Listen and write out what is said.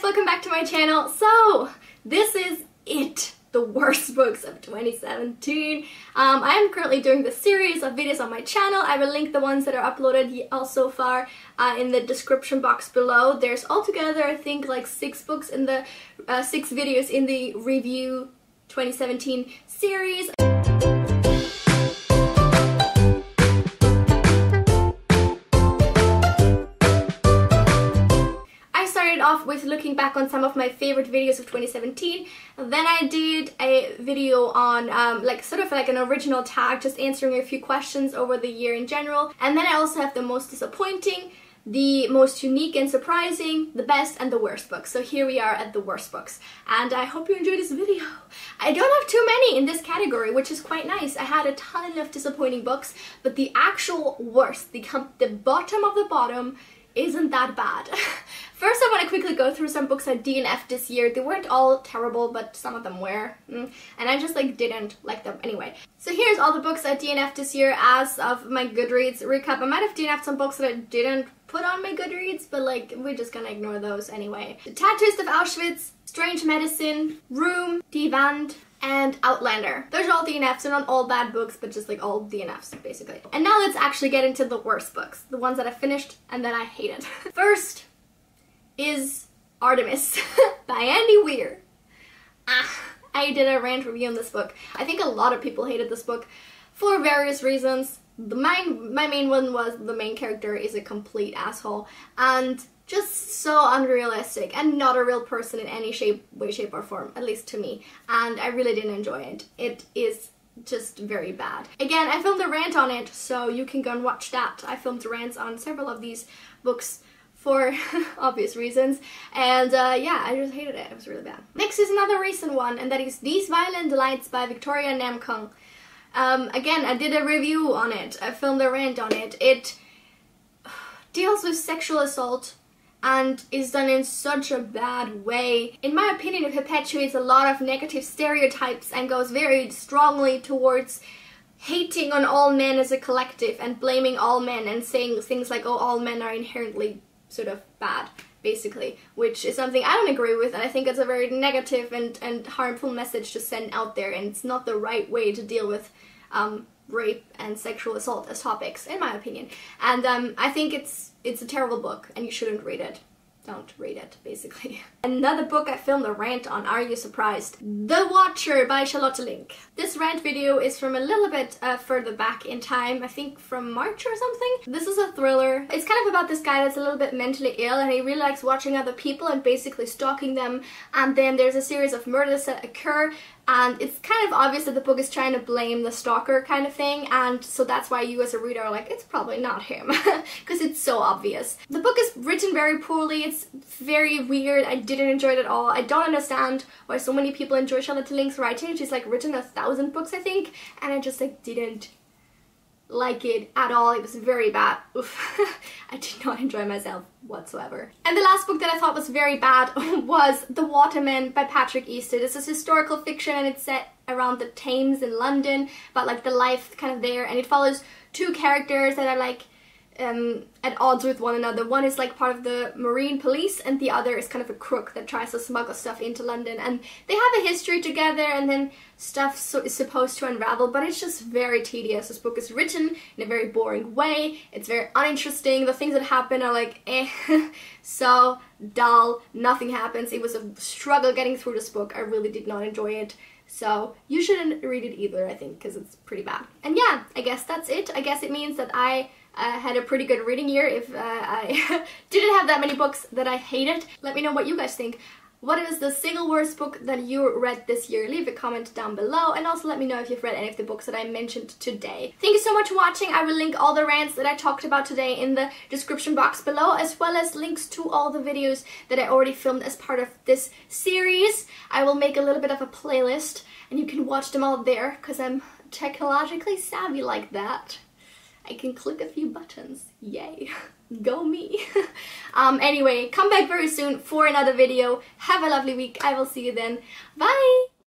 guys, welcome back to my channel. So, this is it. The worst books of 2017. I am currently doing this series of videos on my channel. I will link the ones that are uploaded so far in the description box below. There's altogether, I think, like 6 books in the 6 videos in the review 2017 series. Off with looking back on some of my favorite videos of 2017. Then I did a video on like sort of like an original tag, just answering a few questions over the year in general. And then I also have the most disappointing, the most unique and surprising, the best and the worst books. So here we are at the worst books, and I hope you enjoyed this video. I don't have too many in this category, which is quite nice. I had a ton of disappointing books, but the actual worst, the bottom of the bottom, isn't that bad. First, I want to quickly go through some books I DNF'd this year. They weren't all terrible, but some of them were. And I just didn't like them anyway. So here's all the books I DNF'd this year as of my Goodreads recap. I might have DNF'd some books that I didn't put on my Goodreads, but we're just gonna ignore those anyway. The Tattooist of Auschwitz, Strange Medicine, Room, Die Wand, and Outlander. Those are all DNFs. They're not all bad books, but just all DNFs, basically. And now let's actually get into the worst books. The ones that I finished and that I hated. First is Artemis by Andy Weir. I did a rant review on this book. I think a lot of people hated this book for various reasons. My main one was the main character is a complete asshole and just so unrealistic and not a real person in any way, shape or form, at least to me. And I really didn't enjoy it. It is just very bad. Again, I filmed a rant on it, so you can go and watch that. I filmed rants on several of these books for obvious reasons, and yeah, I just hated it. It was really bad. Next is another recent one, and that is These Violent Delights by Victoria Namkung. Again, I did a review on it. I filmed a rant on it. It deals with sexual assault and is done in such a bad way. In my opinion, it perpetuates a lot of negative stereotypes and goes very strongly towards hating on all men as a collective and blaming all men and saying things like, oh, all men are inherently sort of bad, basically, which is something I don't agree with, and I think it's a very negative and harmful message to send out there, and it's not the right way to deal with rape and sexual assault as topics, in my opinion. And I think it's a terrible book, and you shouldn't read it. Don't read it, basically. Another book I filmed a rant on, are you surprised? The Watcher by Charlotte Link. This rant video is from a little bit further back in time, I think from March or something. This is a thriller. It's kind of about this guy that's a little bit mentally ill, and he really likes watching other people and basically stalking them, and then there's a series of murders that occur, and it's kind of obvious that the book is trying to blame the stalker kind of thing, and so that's why you as a reader are like, it's probably not him, because it's so obvious. The book is written very poorly, it's very weird, I didn't enjoy it at all. I don't understand why so many people enjoy Charlotte Link's writing. She's written 1,000 books, I think, and I just didn't like it at all. It was very bad. Oof. I did not enjoy myself whatsoever. And the last book that I thought was very bad was The Waterman by Patrick Easton. This is historical fiction, and it's set around the Thames in London, about the life kind of there, and it follows 2 characters that are at odds with one another. One is part of the Marine Police, and the other is kind of a crook that tries to smuggle stuff into London, and they have a history together, and then stuff is supposed to unravel, but it's just very tedious. This book is written in a very boring way. It's very uninteresting. The things that happen are so dull. Nothing happens. It was a struggle getting through this book. I really did not enjoy it. So you shouldn't read it either, I think, because it's pretty bad. And yeah, I guess that's it. I guess it means that I had a pretty good reading year if I didn't have that many books that I hated. Let me know what you guys think. What is the single worst book that you read this year? Leave a comment down below, and also let me know if you've read any of the books that I mentioned today. Thank you so much for watching. I will link all the rants that I talked about today in the description box below, as well as links to all the videos that I already filmed as part of this series. I will make a little bit of a playlist, and you can watch them all there, because I'm technologically savvy like that. I can click a few buttons. Yay. Go me. Anyway, come back very soon for another video. Have a lovely week. I will see you then. Bye!